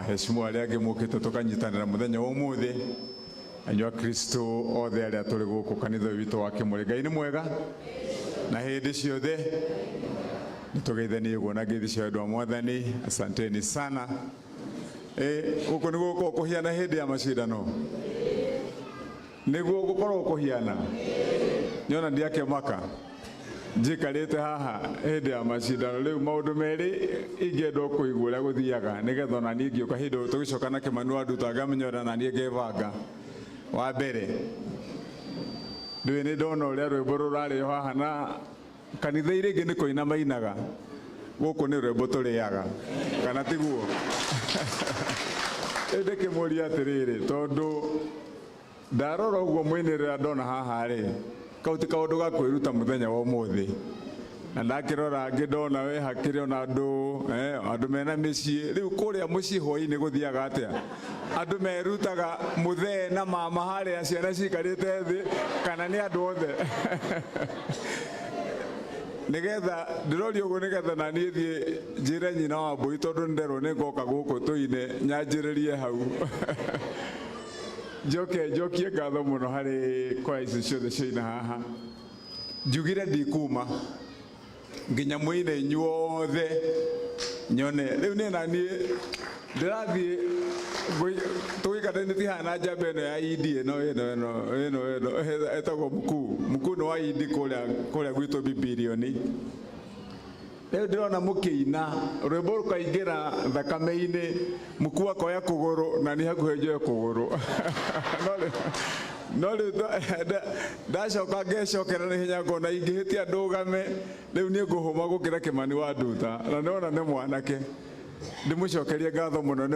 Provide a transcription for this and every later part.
heshima aliage mukite tukanyitanira muthenya wa umuthi anywa Kristo othe aria turi guku kanitha witu wake muri Ngai ni mwega na hindi ciothe nitugeithanie guona ngithi cia andu a Mwathani. Asanteni sana. Guku ni guko kuhiana hindi ya macindano niguo gukorwo kuhiana nyona ndiake maka njikarite haha hindi ya macindano riu maundu meri ingendo kuigura guthiaga nigetha na nie ngioka hindu tugicoka na Kimanu anduta ngamenyora na nie ngevanga wa mbere ndiwe ni ndona uria rwimbo rurari haha na kanitha iringi ni koina mainaga guku ni rwimbo turiaga kana tiguo ndeke muri atiriri tondu ndarora uguo mwinirira ndona haha ri kauti kaundu ga kwiruta muthenya wa umuthi na ndakirora ngindona we hakiri ona andu mena micii riu kuria mucii hoi-ini guthiaga atia andu merutaga muthee na mama haria ciana cikarite thi kana ni andu othe nigetha ndirori uguo nigetha na nie thie njire nyina wa mbui tondu nderwo ni ngoka guku tuine nyanjiririe hau njokie ngatho muno hari kwa ici ciothe ciina haha njugire ndikuma nginya mwine nyuothe nyone riu ni nanie ndirathie tuikate niti hana njamba ino ya idi ino etagwo mkuu no wa idi kuria gwitu bibilioni riu ndirona mukiina rwimbo rukaingira thakame-ini mkuu akoya kuguru na ni hakuhe njoe kuguru no riu ndacoka ngecokera ni hinya ngona ingihitia ndugame riu ni nguhuma gukira Kimani wa nduta na nona ni mwanake ndimucokerie ngatho muno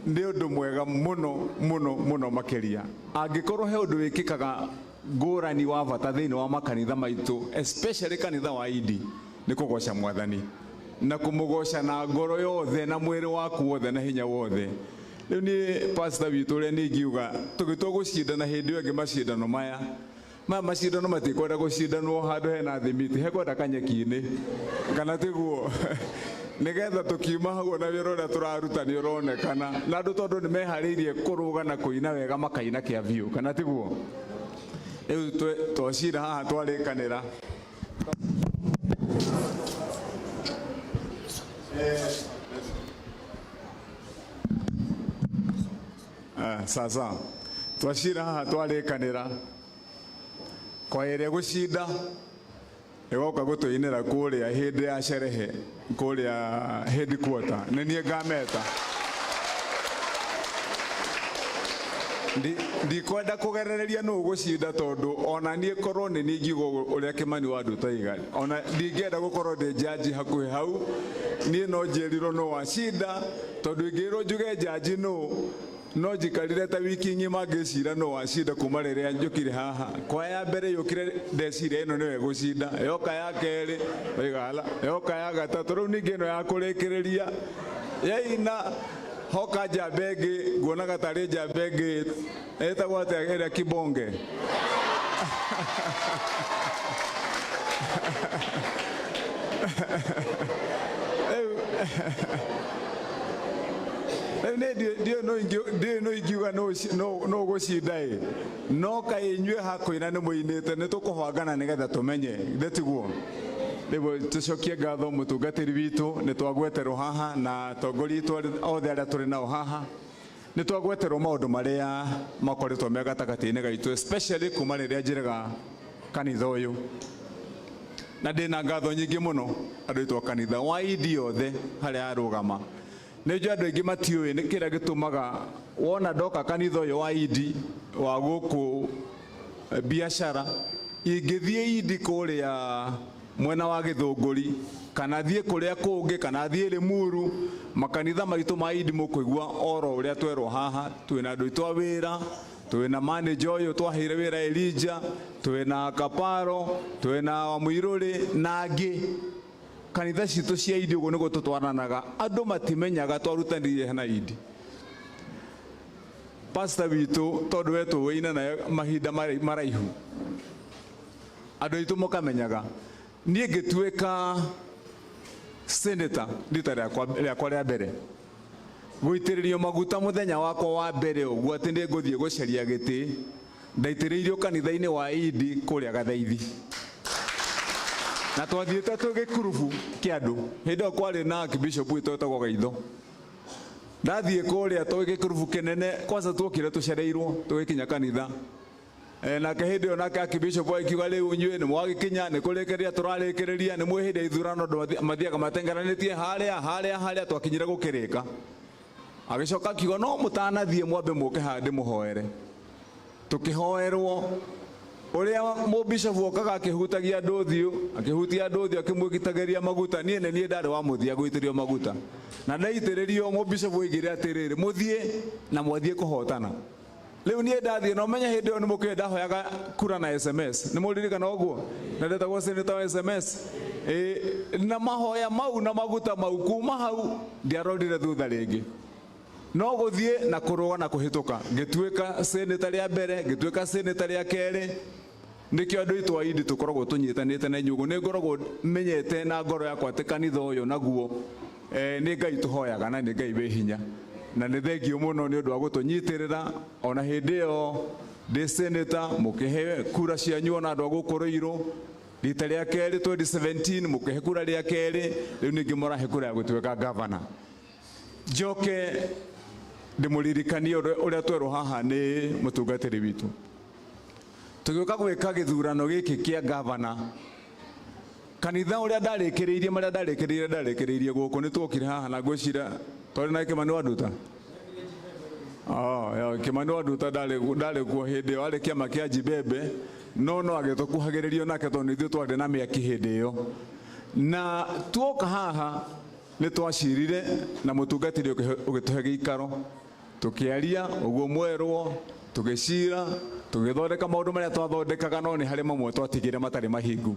ni undu mwega muno makiria angikorwo he undu wikikaga ngurani wa bata thiini wa makanitha maitu especially kanitha wa idi ni kugoca Mwathani na kumugoca na ngoro yothe na mwiri waku wothe na hinya wothe. Riu ni pastor witu ria ni ngiuga tugitwa gucindana hindi ĩyo macindano maya macindano matikwenda gucindanwo handu hena thimiti hekwenda kanyeki-ini kana tiguo nigetha tukiuma hau na wira uria turaruta ni uronekana na andu tondu ni mehariirie kuruga na kuina wega makaina kia view kana tiguo. Riu twacira haha twarikanira sasa twacira haha twarikanira kwa ire gucinda igoka gutuinira kuria hindi ya sherehe kuria headquarter ni nie ngameta ndikwenda kugerereria no gucinda tondu ona nie korwo ni ngiugo uria Kimani wa nduta igari ona ndingenda gukorwo ndi jaji hakuhi hau nie no njirirwo no wacinda tondu ingirwo njuge jaji no jikarire ta wiki ngima ngicira no wacinda kuma riria njukire haha kwa ya mbere yukire ndecira ino niwe gucinda yoka ya keri igala yoka ya gatatu riu ningi no ya kurikiriria yaina hoka jabegi guona gatari jabegi etagwo atia ira kibonge no ingiuga no gucinda no kainyue hakuina ni muinite ni tukuhangana nigetha tumenye ndetiguo. Riu tucokie ngatho mutungatiri witu ni twagweterwo haha na tongori itu othe aria turi nao haha ni twagweterwo maundu maria makoretwo me gatagati-ini gaitu especially kuma riria njiraga kanitha uyu na ndina ngatho nyingi muno andu itwa kanitha wa idi othe haria arugama ni nju andu aingi matiui ni kira gitumaga wona ndoka kanitha uyu wa idi wa guku biashara ingithie idi kuria mwena wa Githunguri kana thie kuria kungi kana thie Limuru makanitha maitu ma idi mukuigua oro uria twerwo haha twina andu itwa wira twina manager uyu twahire wira Elijah twina Kaparo twina Wamwiruri na angi kanitha citu cia idi uguo niguo tutwaranaga andu matimenyaga twarutanirie hena idi. Pastor witu tondu wetu wina na mahinda maraihu andu itu mukamenyaga nie ngituika senator rita riakwa ria mbere guitiririo maguta muthenya wakwa wa mbere uguo ati ndi nguthie gucaria giti ndaitiririo kanitha-ini wa Idi kuria Gathaithi na twathiite tugikurubu kia andu hindi o kwari na Bishop witu etagwo Gaitho ndathie kuria tugikurubu kinene kwanza twokire tucereirwo tugikinya kanitha nake hindi o nake Bishop akiuga riu nyue ni mwagikinya ni kurekereria turarikiriria ni mwihinde ithurano mathiaga matengaranitie haria twakinyire gukirika agicoka akiuga no mutanathie mwambe muke handi muhoere tukihoerwo uria mu Bishop okaga akihutagia ndothiu akimwikitageria maguta nie ndari wa muthia guitirio maguta na ndaitiririo mu Bishop oigire atiriri muthie na mwathie kuhotana riu nie ndathie no menya hindi o ni muke ndahoyaga kura na SMS ni muririkana uguo na ndetagwo senator wa SMS na mahoya mau na maguta mau kuma hau ndiarorire thutha ringi no guthie na kuruga na kuhituka ngituika senator ria mbere ngituika senator ria keri nikio andu itu aidi tukoragwo tunyitanite na nyugo ni ngoragwo menyete na ngoro yakwa ati kanitha uyu naguo ni Ngai tuhoyaga na ni Ngai we hinya na ni thengio muno ni undu wa gutunyitirira ona hindi yo ndi senator mukihe kura cianyu na andu agukuruirwo rita ria keri 2017 mukihe kura ria keri riu ningi morahe kura ya gutuika governor njoke ndimuririkanie uria twerwo haha ni mutungatiri witu tugiuka gwika githurano giki kia governor kanitha uria ndarikiriirie guku ni twokire haha na ngwicira twari na Kimani wa Nduta Kimani wa Nduta ndari kuo hindi yo ari kiama kia Jibebe no agitukuhagiririo nake tondu ithuĩ twari na mĩaki hindi yo na twoka haha ni twacirire na mutungatiri ugituhe giikaro tukiaria uguo mwerwo tugicira tugithondeka maundu maria twathondekaga no ni hari mamwe twatigire matari mahingu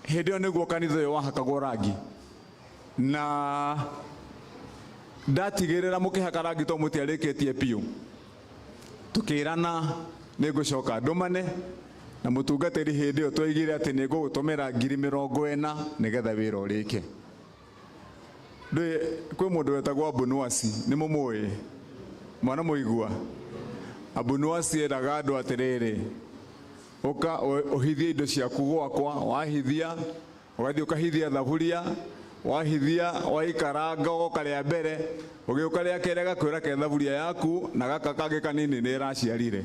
hindi yo niguo kanitha uyu wahakagwo rangi na ndatigirira mukihaka rangi to mutiarikitie piu tukirana nigucoka ndumane na mutungatiri hindi yo twaigire ati nigugutumira 40,000 nigetha wira urike kwi mundu wetagwo Abunuasi ni mumui mwana muigua Abunuasi eraga andu atiriri uka uhithie indo ciaku gwakwa wahithia ugathie ukahithia thaburia wahithia waikaranga ukaria mbere ugiuka ria kere gakwira ke thaburia yaku na gaka kage kanini ni iraciarire